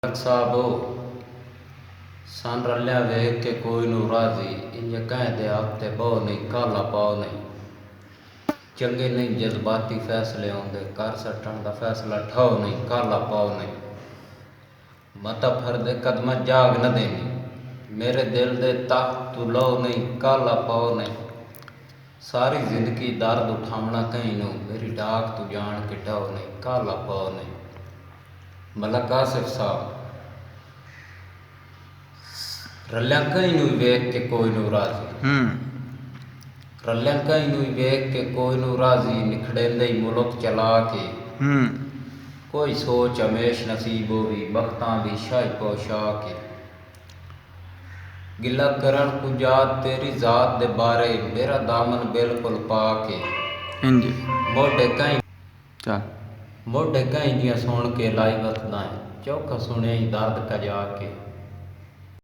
साहबो सन रलिया वेख के कोई नू राजी इंज कह दे आते बहु नहीं काला पाओ नहीं चंगे नहीं जज्बाती फैसले आउंदे कर सटण दा फैसला ठाओ नहीं काला पाओ नहीं मता फरदे कदम जाग न देनी मेरे दिल दे तख्त तू लो नहीं काला पाओ नहीं सारी जिंदगी दर्द उठावना कहीं नू मेरी डाक तू जान के ढाओ नहीं काला पाओ नहीं मलक आसिफ साहब रलिया कहीं नू वेख के कोई नू राजी रलिया कहीं नू वेख के कोई नू राजी निखड़ेंदे मुल्क चला के कोई सोच हमेश नसीब होवी बख्तां दी शाही पोशा के गिला करन कुजात तेरी जात दे बारे मेरा दामन बिल्कुल पा के मोढे कहीं दियां सुन के लाई वसदा है चौखा सुने दर्द कजा के